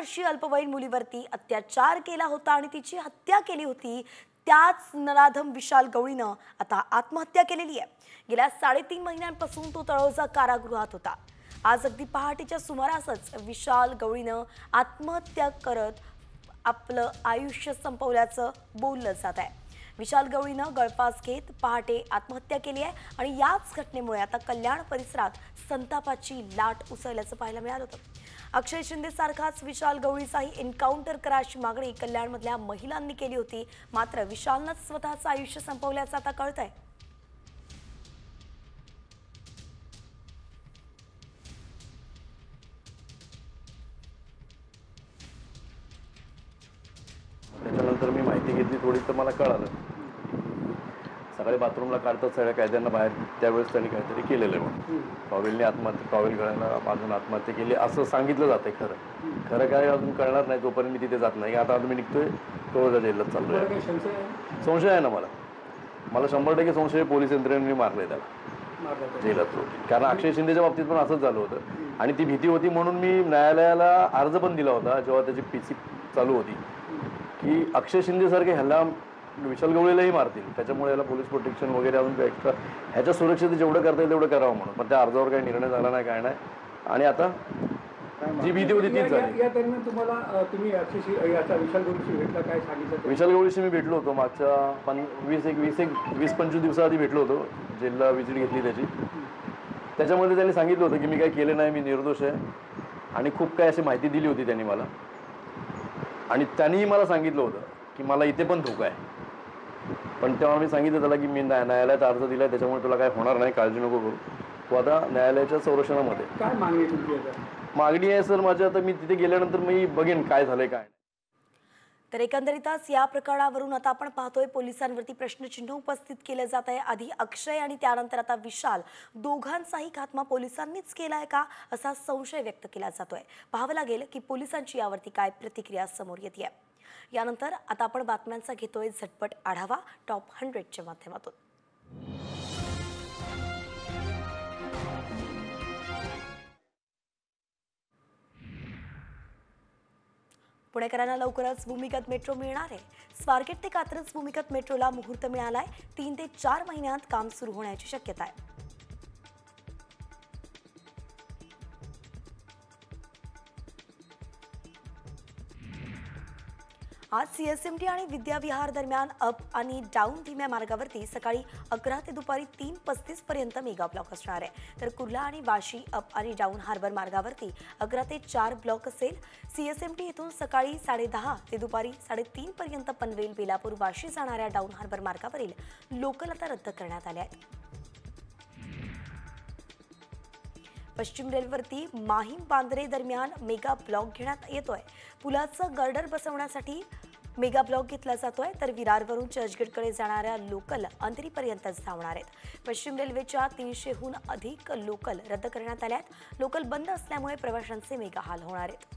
वर्षीय अल्पवयीन मुलीवरती अत्याचार केला होता आणि तिची हत्या केली होती त्याच नराधम विशाल गवळीनं आता आत्महत्या केलेली आहे। गेल्या 3.5 महिन्यांपासून तो तळोजा कारागृहात होता। आज अगदी पहाटेच्या सुमारासच विशाल गवळीनं आत्महत्या करत आपलं आयुष्य संपवल्याचं बोललं जात आहे। विशाल गवळीनं गळफास घेत पहाटे आत्महत्या केली आहे आणि याच घटनेमुळे आता कल्याण परिसरात संतापाची लाट उसळल्याचं पाहायला मिळालं होतं। अक्षय शिंदे सारखाच विशाल गवळीचाही एन्काउंटर करायची मागणी कल्याणमधल्या महिलांनी केली होती, मात्र विशालनंच स्वतःचं आयुष्य संपवल्याचं आता कळतंय। त्याच्यानंतर मी माहिती घेतली थोडी तर मला कळालं सकाळी बाथरूमला काढतात सगळ्या कैद्यांना बाहेर, त्यावेळेस त्यांनी काहीतरी केलेलं आहे म्हणून टॉवेलने आत्महत्या, टॉवेल गळ्याला बांधून आत्महत्या केली असं सांगितलं जातंय। खरं काय अजून कळणार नाही जोपर्यंत मी तिथे जात नाही। आता मी निघतोय तळोजा जेलला चाललोय। संशय आहे ना मला 100% संशय पोलीस यंत्रणेने मारले त्याला जेलात, कारण अक्षय शिंदेच्या बाबतीत पण असंच झालं होतं आणि ती भीती होती म्हणून मी न्यायालयाला अर्ज पण दिला होता जेव्हा त्याची पीसी चालू होती की अक्षय शिंदे सारखे ह्याला विशाल गवळीलाही मारतील, त्याच्यामुळे याला पोलीस प्रोटेक्शन वगैरे अजून एक्स्ट्रा ह्याच्या सुरक्षेत जेवढं करता येईल तेवढं करावं म्हणून। पण त्या अर्जावर काही निर्णय झाला नाही, काय नाही, आणि आता जी भीती होती तीच झाली। या दरम्यान तुम्हाला तुम्ही विशाल गवळीशी भेटला, काय सांगितलं? विशाल गवळीशी मी भेटलो होतो मागच्या 20-25 दिवसाआधी भेटलो होतो, जेलला व्हिजिट घेतली त्याची। त्याच्यामध्ये त्यांनी सांगितलं होतं की मी काही केलं नाही, मी निर्दोष आहे, आणि खूप काही अशी माहिती दिली होती त्यांनी मला, आणि त्यांनीही मला सांगितलं होतं की मला इथे पण धोका आहे। पण तेव्हा मी सांगितलं त्याला की मी न्यायालयात अर्ज दिलाय, त्याच्यामुळे तुला काय होणार नाही, काळजी नको करू, तू आता न्यायालयाच्या संरक्षणामध्ये। काय मागणी तुमची? मागणी आहे सर माझी, आता मी तिथे गेल्यानंतर मी बघेन काय झालंय काय। तर एकंदरीतच या प्रकरणावरून आता आपण पाहतोय पोलिसांवरती प्रश्नचिन्ह उपस्थित केले जात आहे। आधी अक्षय आणि त्यानंतर आता विशाल, दोघांचाही खात्मा पोलिसांनीच केलाय का असा संशय व्यक्त केला जातोय। पाहावं लागेल की पोलिसांची यावरती काय प्रतिक्रिया समोर येते। यानंतर आता आपण बातम्यांचा घेतोय झटपट आढावा टॉप 100च्या माध्यमातून। पुणेकरांना लवकरच भूमिगत मेट्रो मिळणार आहे। स्वारगेट ते कात्रज भूमिगत मेट्रोला मुहूर्त मिळालाय। 3 ते 4 महिन्यात काम सुरू होण्याची शक्यता आहे। आज सीएसएमटी आणि विद्याविहार दरम्यान अप आणि डाऊन धीम्या मार्गावरती सकाळी 11 ते दुपारी 3:35 पर्यंत मेगा ब्लॉक असणार आहे। तर कुर्ला आणि वाशी अप आणि डाऊन हार्बर मार्गावरती 11 ते 4 ब्लॉक असेल। सीएसएमटी इथून सकाळी 10:30 ते दुपारी 3:30 पर्यंत पनवेल बेलापूर वाशी जाणाऱ्या डाऊन हार्बर मार्गावरील लोकल आता रद्द करण्यात आल्या आहेत। पश्चिम रेल्वेवरती माहीम बांद्रे दरम्यान मेगा ब्लॉक घेण्यात येतोय। पुलाचं गर्डर बसवण्यासाठी मेगा ब्लॉक घेतला जातोय, तर विरारवरून चर्चगेटकडे जाणाऱ्या लोकल अंधेरीपर्यंतच धावणार आहेत। पश्चिम रेल्वेच्या 300हून अधिक लोकल रद्द करण्यात आल्या आहेत। लोकल बंद असल्यामुळे प्रवाशांचे मेगा हाल होणार आहेत।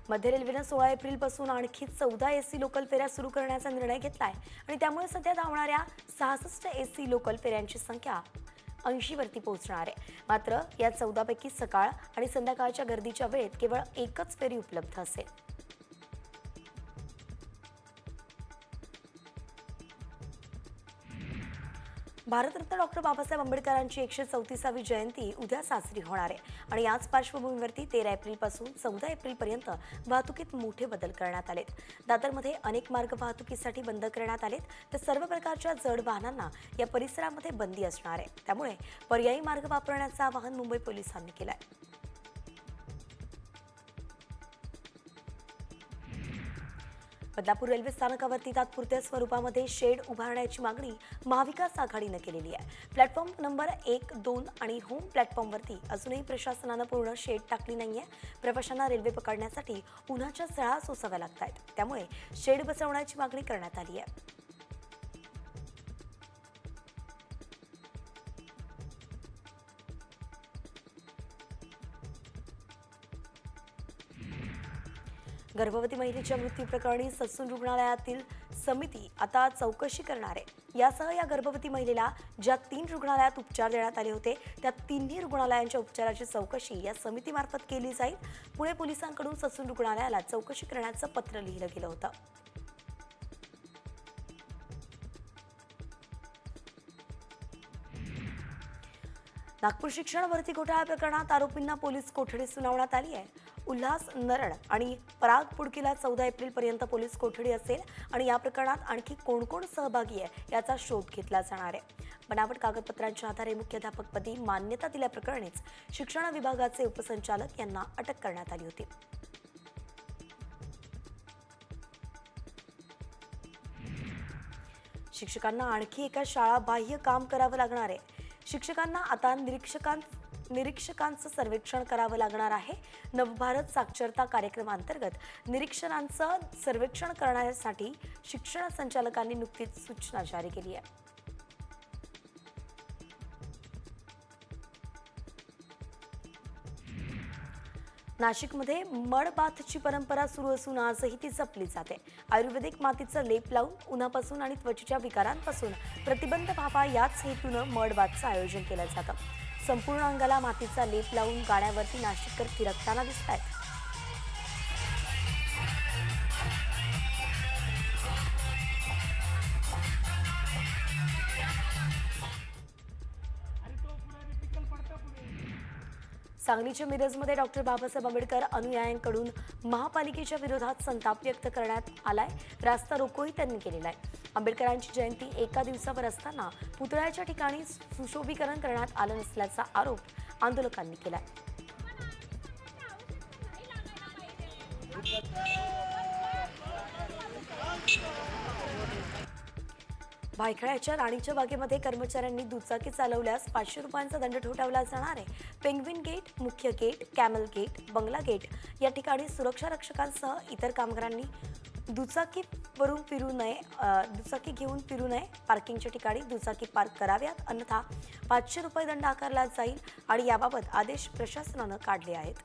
मध्य रेल्वेनं 16 एप्रिलपासून आणखी 14 एसी लोकल फेऱ्या सुरू करण्याचा निर्णय घेतलाय आणि त्यामुळे सध्या धावणाऱ्या 66 एसी लोकल फेऱ्यांची संख्या 80 वरती पोहोचणार आहे। मात्र या 14 पैकी सकाळ आणि संध्याकाळच्या गर्दीच्या वेळेत केवळ एकच फेरी उपलब्ध असेल। भारतरत्न डॉक्टर बाबासाहेब आंबेडकरांची 134वी जयंती उद्या साजरी होणार आहे आणि याच पार्श्वभूमीवरती 13 एप्रिलपासून 14 एप्रिलपर्यंत वाहतुकीत मोठे बदल करण्यात आलेत। दादरमध्ये अनेक मार्ग वाहतुकीसाठी बंद करण्यात आलेत, तर सर्व प्रकारच्या जड वाहनांना या परिसरामध्ये बंदी असणार आहे। त्यामुळे पर्यायी मार्ग वापरण्याचं आवाहन मुंबई पोलिसांनी केलं आहे। बदलापूर रेल्वे स्थानकावरती तात्पुरत्या स्वरूपामध्ये शेड उभारण्याची मागणी महाविकास आघाडीने केलेली आहे। प्लॅटफॉर्म नंबर 1, 2 आणि होम प्लॅटफॉर्मवरती अजूनही प्रशासनानं पूर्ण शेड टाकली नाहीये। प्रवाशांना रेल्वे पकडण्यासाठी उन्हाच्या झळा सोसाव्या लागतात, त्यामुळे शेड बसवण्याची मागणी करण्यात आली आहे। गर्भवती महिलेच्या मृत्यू प्रकरणी ससून रुग्णालयातील समिती आता चौकशी करणार आहे। यासह या गर्भवती महिलेला ज्या 3 रुग्णालयात उपचार देण्यात आले होते त्या तिन्ही रुग्णालयांच्या उपचाराची चौकशी या समितीमार्फत केली जाईल। पुणे पोलिसांकडून ससून रुग्णालयाला चौकशी करण्याचं पत्र लिहिलं गेलं होतं। नागपूर शिक्षण भरती घोटाळा प्रकरणात आरोपींना पोलीस कोठडी सुनावण्यात आली आहे। उल्हास नरड आणि पराग पुडकीला 14 एप्रिलपर्यंत पोलीस कोठडी असेल आणि या प्रकरणात आणखी कोण कोण सहभागी आहे याचा शोध घेतला जाणार आहे। बनावट कागदपत्रांच्या आधारे मुख्याध्यापकपदी मान्यता दिल्याप्रकरणीच शिक्षण विभागाचे उपसंचालक यांना अटक करण्यात आली होती। शिक्षकांना आणखी एका शाळा बाह्य काम करावं लागणार आहे। शिक्षकांना आता निरीक्षकांचं सर्वेक्षण करावं लागणार आहे। नवभारत साक्षरता कार्यक्रमांतर्गत निरीक्षणांचं सर्वेक्षण करण्यासाठी शिक्षण संचालकांनी नुकतीच सूचना जारी केली आहे। नाशिकमध्ये मड बाथची परंपरा सुरू असून आजही ती जपली जाते। आयुर्वेदिक मातीचं लेप लावून उन्हापासून आणि त्वचेच्या विकारांपासून प्रतिबंध व्हावा याच हेतूनं मड बाथचं आयोजन केलं जातं। संपूर्ण अंगाला मातीचा लेप लावून गाड्यावरती नाशिककर थिरकताना दिसतायत। सांगलीच्या मिरजमध्ये डॉक्टर बाबासाहेब आंबेडकर अनुयायांकडून महापालिकेच्या विरोधात संताप व्यक्त करण्यात आलाय। रास्ता रोकोही त्यांनी केलेला आहे। आंबेडकरांची जयंती एका दिवसावर असताना पुतळ्याच्या ठिकाणी सुशोभीकरण करण्यात आलं नसल्याचा आरोप आंदोलकांनी केलाय। भायखळ्याच्या राणीच्या बागेमध्ये कर्मचाऱ्यांनी दुचाकी चालवल्यास 500 रुपयांचा दंड ठोठावला जाणार आहे। पेंग्विन गेट, मुख्य गेट, कॅमल गेट, बंगला गेट या ठिकाणी सुरक्षा रक्षकांसह इतर कामगारांनी दुचाकी घेऊन फिरू नये। पार्किंगच्या ठिकाणी दुचाकी पार्क कराव्यात, अन्यथा 500 रुपये दंड आकारला जाईल आणि याबाबत आदेश प्रशासनानं काढले आहेत।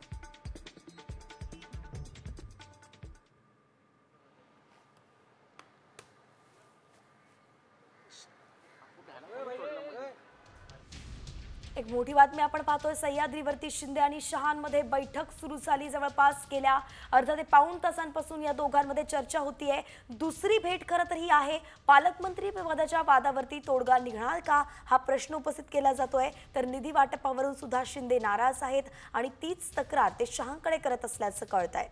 एक मोठी बातमी आपण पाहतोय। सह्याद्रीवरती शिंदे आणि शहांमध्ये बैठक सुरू झाली। जवळपास गेल्या अर्धा ते पाऊण तासांपासून या दोघांमध्ये चर्चा होतीये। दुसरी भेट खरं तर ही आहे। पालकमंत्री पदाच्या वादावरती तोडगा निघणार का हा प्रश्न उपस्थित केला जातोय। तर निधी वाटपावरून सुद्धा शिंदे नाराज आहेत आणि तीच तक्रार ते शहांकडे करत असल्याचं कळतंय।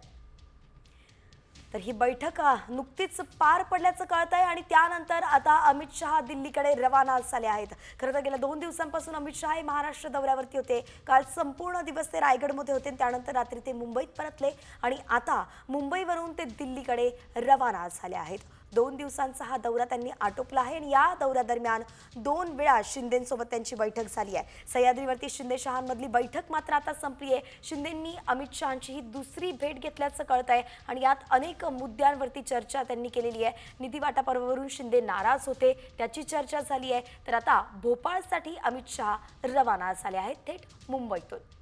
तर ही बैठक नुकतीच पार पडल्याचं कळतंय आणि त्यानंतर आता अमित शहा दिल्लीकडे रवाना झाले आहेत। खरं तर गेल्या 2 दिवसांपासून अमित शहा हे महाराष्ट्र दौऱ्यावरती होते। काल संपूर्ण दिवस ते रायगडमध्ये होते, त्यानंतर रात्री ते मुंबईत परतले आणि आता मुंबईवरून ते दिल्लीकडे रवाना झाले आहेत। 2 दिवसांचा हा दौरा त्यांनी आटोपला आहे आणि या दौऱ्यादरम्यान 2 वेळा शिंदेंसोबत त्यांची बैठक झाली आहे। सह्याद्रीवरती शिंदे शहांमधली बैठक मात्र आता संपली आहे। शिंदेंनी अमित शहांची ही दुसरी भेट घेतल्याचं कळतंय आणि यात अनेक मुद्द्यांवरती चर्चा त्यांनी केलेली आहे। निधी वाटपावरून शिंदे नाराज होते, त्याची चर्चा झाली आहे। तर आता भोपाळसाठी अमित शहा रवाना झाले आहेत थेट मुंबईतून।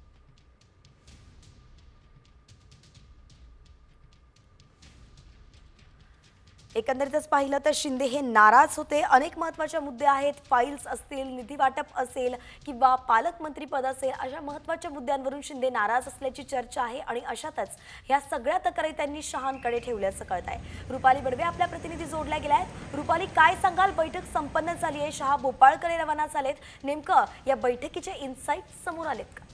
एकंदरीतच पाहिलं तर शिंदे हे नाराज होते। अनेक महत्त्वाचे मुद्दे आहेत, फाईल्स असतील, निधी वाटप असेल किंवा पालकमंत्री पद असेल, अशा महत्त्वाच्या मुद्द्यांवरून शिंदे नाराज असल्याची चर्चा आहे आणि अशातच या सगळ्या तक्रारी त्यांनी शहांकडे ठेवल्याचं कळत आहे। रुपाली बडवे आपल्या प्रतिनिधी जोडल्या गेल्या आहेत। रुपाली, काय सांगाल? बैठक संपन्न झाली आहे, शहा भोपाळकडे रवाना झालेत, नेमकं या बैठकीचे इन्साइट समोर आलेत का?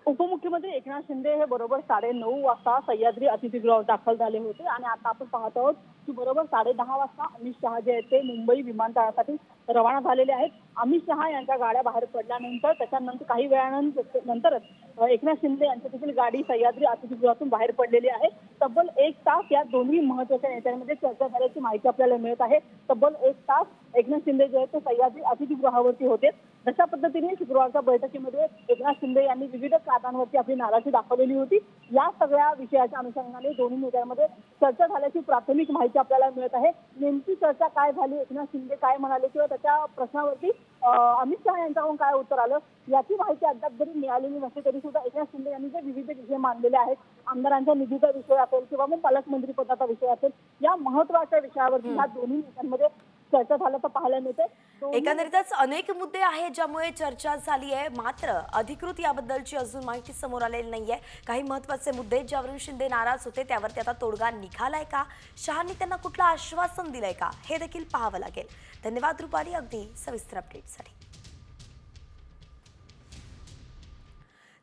उपमुख्यमंत्री एकनाथ शिंदे हे बरोबर 9:30 वाजता सह्याद्री अतिथीगृहात दाखल झाले होते आणि आता आपण पाहत आहोत की बरोबर 10:30 वाजता अमित शहा जे आहेत ते मुंबई विमानतळासाठी रवाना झालेले आहेत। अमित शहा यांच्या गाड्या बाहेर पडल्यानंतर त्याच्यानंतर काही वेळानंतरच एकनाथ शिंदे यांची देखील गाडी सह्याद्री अतिथीगृहातून बाहेर पडलेली आहे। तब्बल 1 तास या दोन्ही महत्त्वाच्या नेत्यांमध्ये चर्चा झाल्याची माहिती आपल्याला मिळत आहे। तब्बल 1 तास एकनाथ शिंदे जे आहेत ते सह्याद्री अतिथीगृहावरती होते। अशा पद्धतीने शुक्रवारच्या बैठकीमध्ये एकनाथ शिंदे यांनी विविध कारणांवरती आपली नाराजी दाखवलेली होती। या सगळ्या विषयाच्या अनुषंगाने दोन्ही नेत्यांमध्ये चर्चा झाल्याची प्राथमिक माहिती आपल्याला मिळत आहे। नेमकी चर्चा काय झाली, एकनाथ शिंदे काय म्हणाले किंवा त्याच्या प्रश्नावरती अमित शहा यांच्याकडून काय उत्तर आलं याची माहिती अद्याप जरी मिळालेली नसली तरी सुद्धा एकनाथ शिंदे यांनी जे विविध विषय मांडलेले आहेत, आमदारांच्या निधीचा विषय असेल किंवा मग पालकमंत्री पदाचा विषय असेल, या महत्वाच्या विषयावरती ह्या दोन्ही नेत्यांमध्ये चर्चा झाल्याचं पाहायला मिळते. एकंदरीतच अनेक मुद्दे आहेत ज्यामुळे चर्चा झाली आहे, मात्र अधिकृत याबद्दलची अजून माहिती समोर आलेली नाहीये. काही महत्त्वाचे मुद्दे ज्यावरून शिंदे नाराज होते त्यावरती आता तोडगा निघालाय का, शहांनी त्यांना कुठलं आश्वासन दिलंय का, हे देखील पाहावं लागेल. धन्यवाद रुपाली, अगदी सविस्तर अपडेटसाठी.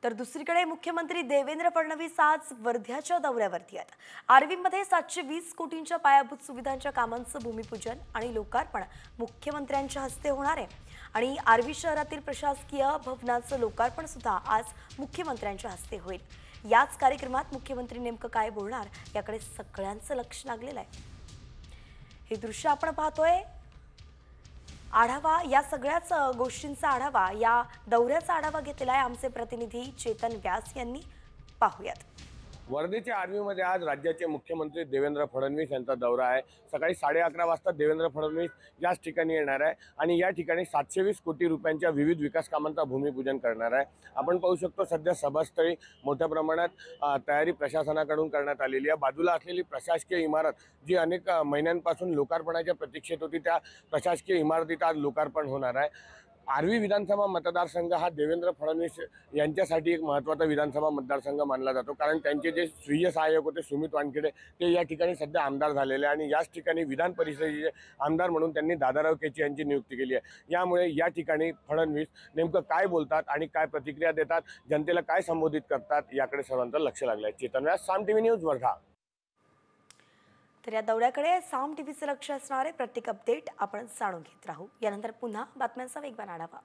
तर दुसरीकडे मुख्यमंत्री देवेंद्र फडणवीस आज वर्ध्याच्या दौऱ्यावरती आहेत. आर्वीमध्ये 720 कोटींच्या पायाभूत सुविधांच्या कामांचं भूमिपूजन आणि लोकार्पण मुख्यमंत्र्यांच्या हस्ते होणार आहे आणि आर्वी शहरातील प्रशासकीय भवनाचं लोकार्पण सुद्धा आज मुख्यमंत्र्यांच्या हस्ते होईल. याच कार्यक्रमात मुख्यमंत्री नेमकं काय बोलणार याकडे सगळ्यांचं लक्ष लागलेलं आहे. हे दृश्य आपण पाहतोय. आढावा या सगळ्याच गोष्टींचा आढावा, या दौऱ्याचा आढावा घेतलेला आहे आमचे प्रतिनिधी चेतन व्यास यांनी. पाहूयात. वर्धेच्या आर्वीमध्ये आज राज्याचे मुख्यमंत्री देवेंद्र फडणवीस यांचा दौरा आहे. सकाळी 11:30 वाजता देवेंद्र फडणवीस याच ठिकाणी येणार आहे आणि या ठिकाणी 720 कोटी रुपयांच्या विविध विकास कामांचा भूमिपूजन करणार आहे. आपण पाहू शकतो सध्या सभास्थळी मोठ्या प्रमाणात तयारी प्रशासनाकडून करण्यात आलेली आहे. बाजूला असलेली प्रशासकीय इमारत जी अनेक महिन्यांपासून लोकार्पणाच्या प्रतीक्षेत होती, त्या प्रशासकीय इमारतीत आज लोकार्पण होणार आहे. आर्वी विधानसभा मतदारसंघ हा देवेंद्र फडणवीस यांच्यासाठी एक महत्त्वाचा विधानसभा मतदारसंघ मानला जातो, कारण त्यांचे जे स्वीय सहाय्यक होते सुमित वानखेडे ते या ठिकाणी सध्या आमदार झालेले आणि याच ठिकाणी विधान परिषदेचे आमदार म्हणून त्यांनी दादाराव केची यांची नियुक्ती केली आहे. यामुळे या ठिकाणी फडणवीस नेमकं काय बोलतात आणि काय प्रतिक्रिया देतात, जनतेला काय संबोधित करतात याकडे सर्वांचं लक्ष लागलं आहे. चेतन व्यास, साम टीव्ही न्यूज, वर्धा. तर या दौऱ्याकडे साम टीव्हीचे लक्ष असणार आहे. प्रत्येक अपडेट आपण जाणून घेत राहू. यानंतर पुन्हा बातम्यांचा वेगवान आढावा.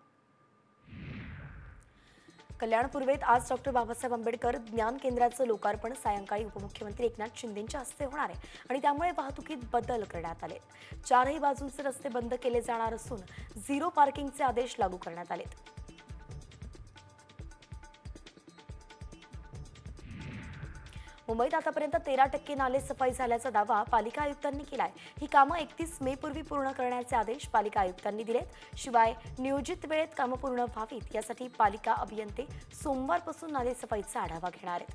कल्याण पूर्वेत आज डॉक्टर बाबासाहेब आंबेडकर ज्ञान केंद्राचं लोकार्पण सायंकाळी उपमुख्यमंत्री एकनाथ शिंदेंच्या हस्ते होणार आहे आणि त्यामुळे वाहतुकीत बदल करण्यात आले. चारही बाजूंचे रस्ते बंद केले जाणार असून झिरो पार्किंगचे आदेश लागू करण्यात आले. मुंबईत आतापर्यंत 13% नाले सफाई झाल्याचा दावा पालिका आयुक्तांनी केलाय. ही कामं 31 मे पूर्वी पूर्ण करण्याचे आदेश पालिका आयुक्तांनी दिलेत. शिवाय नियोजित वेळेत कामं पूर्ण व्हावीत यासाठी पालिका अभियंते सोमवारपासून नाले सफाईचा आढावा घेणार आहेत.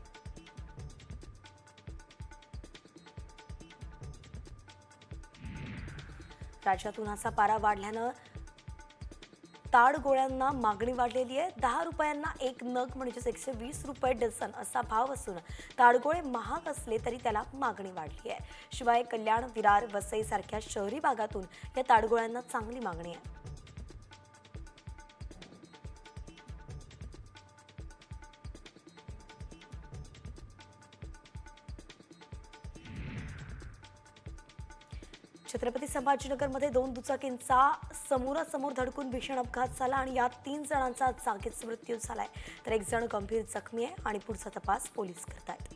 राज्यात उन्हाचा पारा वाढल्यानं ताड गोळ्यांना मागणी वाढलेली आहे. 10 रुपयांना एक नग म्हणजे 120 रुपये डझन असा भाव असून ताडगोळे महाग असले तरी त्याला मागणी वाढली आहे. शिवाय कल्याण, विरार, वसई सारख्या शहरी भागातून या ताडगोळ्यांना चांगली मागणी आहे. छत्रपती संभाजीनगरमध्ये 2 दुचाकींचा समोरासमोर धडकून भीषण अपघात झाला आणि यात 3 जणांचा जागीच मृत्यू झालाय, तर 1 जण गंभीर जखमी आहे आणि पुढचा तपास पोलीस करतायत.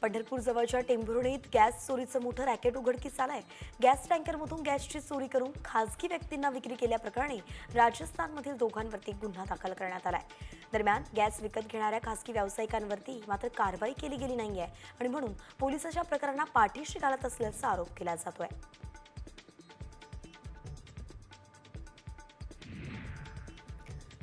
पंढरपूर जवळच्या टेंभुर्णीत गॅस चोरीचं मोठं रॅकेट उघडकीस आलंय. गॅस टँकरमधून गॅसची चोरी करून खासगी व्यक्तींना विक्री केल्याप्रकरणी राजस्थानमधील दोघांवरती गुन्हा दाखल करण्यात आलाय. दरम्यान गॅस विकत घेणाऱ्या खासगी व्यावसायिकांवरती मात्र कारवाई केली गेली नाहीये आणि म्हणून पोलिसांच्या प्रकरणाला पाठीशी घालत असल्याचा आरोप केला जातोय.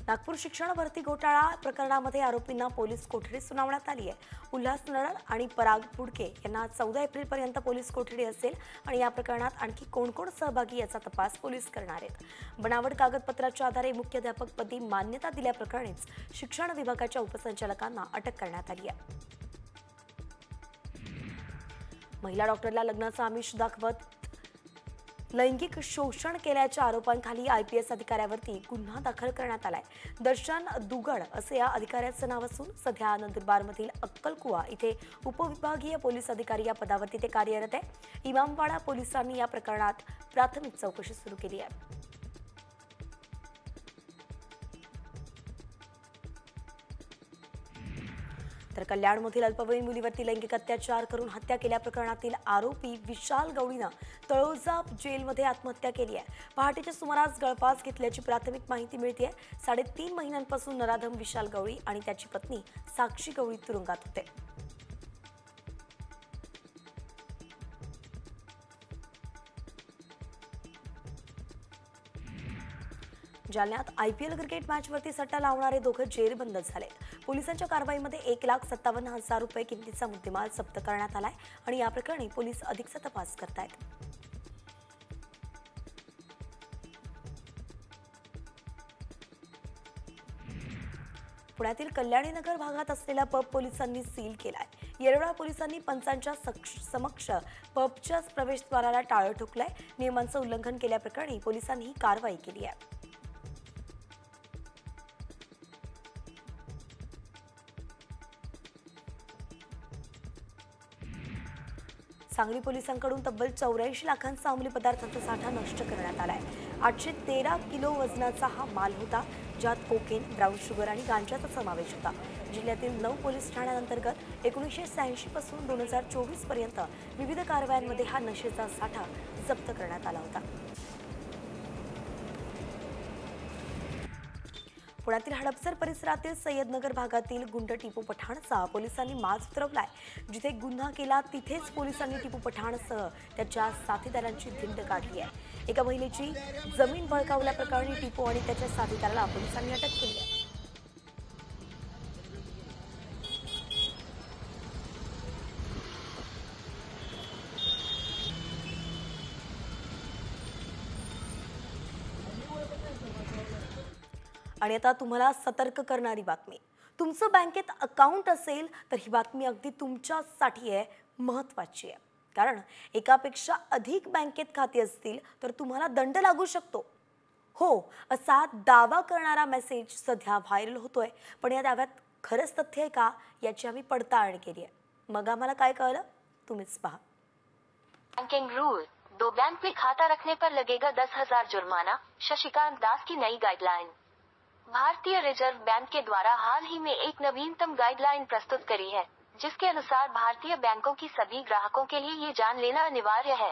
नागपूर शिक्षण भरती घोटाळा प्रकरणामध्ये आरोपींना पोलीस कोठडी सुनावण्यात आली आहे. उल्हासनगर आणि पराग पुडके यांना 14 एप्रिलपर्यंत पोलीस कोठडी असेल आणि या प्रकरणात आणखी कोण कोण सहभागी याचा तपास पोलीस करणार आहेत. बनावट कागदपत्राच्या आधारे मुख्याध्यापकपदी मान्यता दिल्याप्रकरणीच शिक्षण विभागाच्या उपसंचालकांना अटक करण्यात आली आहे. महिला डॉक्टरला लग्नाचा आमिष दाखवत लैंगिक शोषण केल्याच्या आरोपांखाली IPS अधिकाऱ्यावरती गुन्हा दाखल करण्यात आलाय. दर्शन दुगड असे या अधिकाऱ्याचं नाव असून सध्या नंदुरबारमधील अक्कलकुवा इथे उपविभागीय पोलीस अधिकारी या पदावरती ते कार्यरत आहे. इमामवाडा पोलिसांनी या प्रकरणात प्राथमिक चौकशी सुरू केली आहे. तर कल्याणमधील अल्पवयीन मुलीवरती लैंगिक अत्याचार करून हत्या केल्या प्रकरणातील आरोपी विशाल गवळीनं तळोजा जेलमध्ये आत्महत्या केली आहे. पहाटेच्या सुमारास गळफास घेतल्याची प्राथमिक माहिती मिळते. 3.5 महिन्यांपासून नराधम विशाल गवळी आणि त्याची पत्नी साक्षी गवळी तुरुंगात होते. जालन्यात IPL क्रिकेट मॅचवरती सट्टा लावणारे दोघं जेरबंद झाले. पोलिसांच्या कारवाईमध्ये 1,57,000 रुपये किमतीचा मुद्देमाल जप्त करण्यात आलाय आणि या प्रकरणी पोलीस अधिकचा तपास करतायत. पुण्यातील कल्याणीनगर भागात असलेला पब पोलिसांनी सील केलाय. येरवडा पोलिसांनी पंचांच्या समक्ष पबच्याच प्रवेशद्वाराला टाळं ठोकलंय. नियमांचं उल्लंघन केल्याप्रकरणी पोलिसांनी ही कारवाई केली आहे. सांगली पोलिसांकडून तब्बल 84 लाखांचा अंमली पदार्थांचा साठा नष्ट करण्यात आलाय. 813 किलो वजनाचा हा माल होता, ज्यात कोकेन, ब्राऊन शुगर आणि गांजाचा समावेश होता. जिल्ह्यातील 9 पोलीस ठाण्यांअंतर्गत 1986 पासून 2024 पर्यंत विविध कारवायांमध्ये हा नशेचा साठा जप्त करण्यात आला होता. पुण्यातील हडपसर परिसरातील सय्यदनगर भागातील गुंड टिपू पठाणचा पोलिसांनी माज उतरवलाय. जिथे गुन्हा केला तिथेच पोलिसांनी टिपू पठाणसह त्याच्या साथीदारांची धिंड काढली आहे. एका महिलेची जमीन बळकावल्याप्रकरणी टिपू आणि त्याच्या साथीदाराला पोलिसांनी अटक केली आहे. आणि आता तुम्हाला सतर्क करणारी बातमी. तुमचं बँकेत अकाउंट असेल तर ही बातमी अगदी तुमच्यासाठी आहे, महत्त्वाची आहे. कारण एकापेक्षा अधिक बँकेत खाती असतील तर तुम्हाला दंड लागू शकतो. हो, असा दावा करणारा मेसेज सध्या व्हायरल होतोय. पण या दाव्यात खरंच तथ्य आहे का याची आम्ही पडताळणी केली आहे. मग आम्हाला काय कळलं तुम्हीच पहा. बैंकिंग रूल 2 बैंक में खाता रखने पर लगेगा 10,000 जुर्माना. शशिकांत दास की नई गाइडलाइन. भारतीय रिजर्व बैंक के द्वारा हाल ही में एक नवीनतम गाइडलाइन प्रस्तुत करी है, जिसके अनुसार भारतीय बैंकों की सभी ग्राहकों के लिए ये जान लेना अनिवार्य है.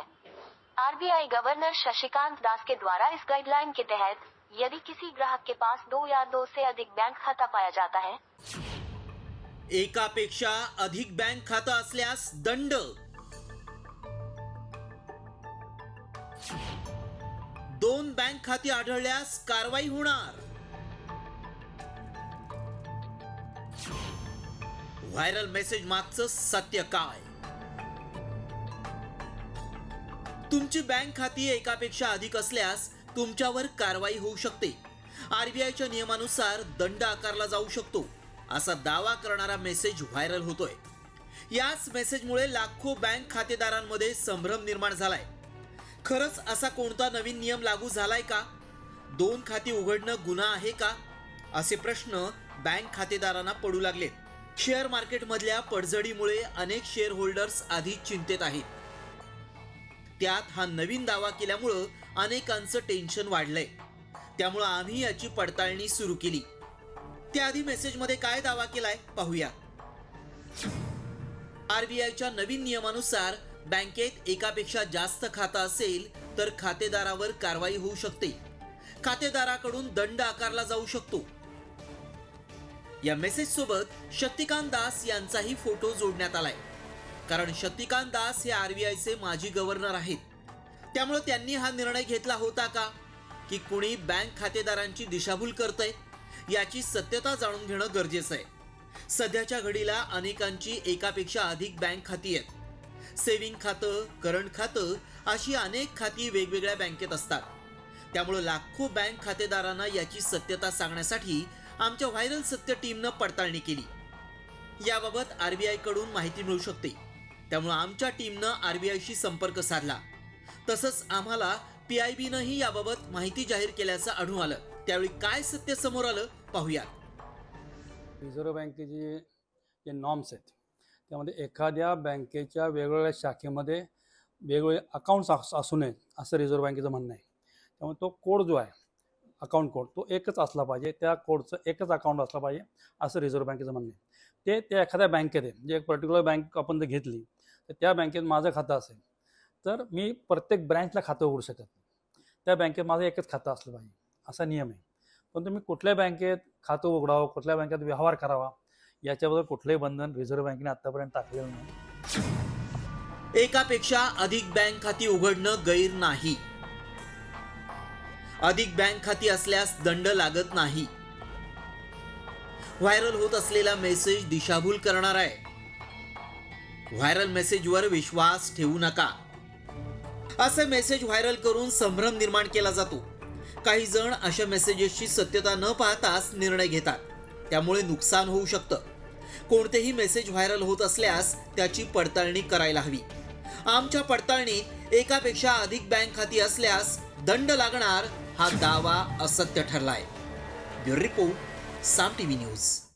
RBI गवर्नर शशिकांत दास के द्वारा इस गाइडलाइन के तहत यदि किसी ग्राहक के पास 2 या 2 से अधिक बैंक खाता पाया जाता है, एकापेक्षा अधिक बँक खातं असल्यास दंड. दोन बँक खाती आढळल्यास कारवाई होणार. व्हायरल मेसेज मागचं सत्य काय? तुमची बँक खाती एकापेक्षा अधिक असल्यास तुमच्यावर कारवाई होऊ शकते. RBIच्या नियमानुसार दंड आकारला जाऊ शकतो, असा दावा करणारा मेसेज व्हायरल होतोय. याच मेसेजमुळे लाखो बँक खातेदारांमध्ये संभ्रम निर्माण झालाय. खरंच असा कोणता नवीन नियम लागू झालाय का? 2 खाती उघडणं गुन्हा आहे का? असे प्रश्न बँक खातेदारांना पडू लागलेत. शेअर मार्केटमधल्या पडझडीमुळे अनेक शेअर होल्डर्स आधीच चिंतेत आहेत. त्यात हा नवीन दावा केल्यामुळं अनेकांचं टेन्शन वाढलंय. त्यामुळं आम्ही याची पडताळणी सुरू केली. त्याआधी मेसेजमध्ये काय दावा केलाय पाहूया. RBIच्या नवीन नियमानुसार बँकेत एकापेक्षा जास्त खातं असेल तर खातेदारावर कारवाई होऊ शकते. खातेदाराकडून दंड आकारला जाऊ शकतो. या मेसेज सोबत शक्तिकांत दास यांचाही फोटो जोडण्यात आलाय. कारण शक्तिकांत दास हे RBIचे माजी गव्हर्नर आहेत. त्यामुळे त्यांनी हा निर्णय घेतला होता का की कुणी बँक खातेदारांची दिशाभूल करतंय? याची सत्यता जाणून घेणं गरजेचं आहे. सध्याच्या घडीला अनेकांची एकापेक्षा अधिक बँक खाती आहेत. सेव्हिंग खातं, करंट खातं अशी अनेक खाती वेगवेगळ्या बँकेत असतात. त्यामुळे लाखो बँक खातेदारांना याची सत्यता सांगण्यासाठी आमच्या व्हायरल सत्य टीमनं पडताळणी केली. याबाबत RBI कडून माहिती मिळू शकते. त्यामुळे आमच्या टीमनं RBIशी संपर्क साधला. तसंच आम्हाला PIBनंही याबाबत माहिती जाहीर केल्याचं आढळून आलं. त्यावेळी काय सत्य समोर आलं पाहूया. रिझर्व्ह बँकेचे जे नॉर्म्स आहेत त्यामध्ये एखाद्या बँकेच्या वेगवेगळ्या शाखेमध्ये वेगवेगळे अकाउंट्स असू नयेत असं रिझर्व्ह बँकेचं म्हणणं आहे. त्यामुळे तो कोड जो आहे अकाउंट कोड तो एकच असला पाहिजे, त्या कोडचं एकच अकाउंट असलं पाहिजे असं रिझर्व्ह बँकेचं म्हणणं आहे. ते एखाद्या बँकेत आहे, म्हणजे एक पर्टिक्युलर बँक आपण जर घेतली तर त्या बँकेत माझं खातं असेल तर मी प्रत्येक ब्रँचला खातं उघडू शकत नाही. त्या बँकेत माझं एकच खातं असलं पाहिजे असा नियम आहे. पण तुम्ही कुठल्या बँकेत खातं उघडावं, कुठल्या बँकेत व्यवहार करावा याच्याबद्दल कुठलंही बंधन रिझर्व्ह बँकेने आतापर्यंत टाकलेलं नाही. एकापेक्षा अधिक बँक खाती उघडणं गैर नाही. अधिक बँक खाती असल्यास दंड लागत नाही. व्हायरल होत असलेला मेसेज दिशाभूल करणार आहे. व्हायरल मेसेजवर विश्वास ठेवू नका. असे मेसेज व्हायरल करून संभ्रम निर्माण केला जातो. काही जण अशा मेसेजेसची सत्यता न पाहताच निर्णय घेतात. त्यामुळे नुकसान होऊ शकतं. कोणतेही मेसेज व्हायरल होत असल्यास त्याची पडताळणी करायला हवी. आमच्या पडताळणीत एकापेक्षा अधिक बँक खाती असल्यास दंड लागणार हा दावा असत्य ठरलाय. ब्युरो रिपोर्ट, साम टीव्ही न्यूज.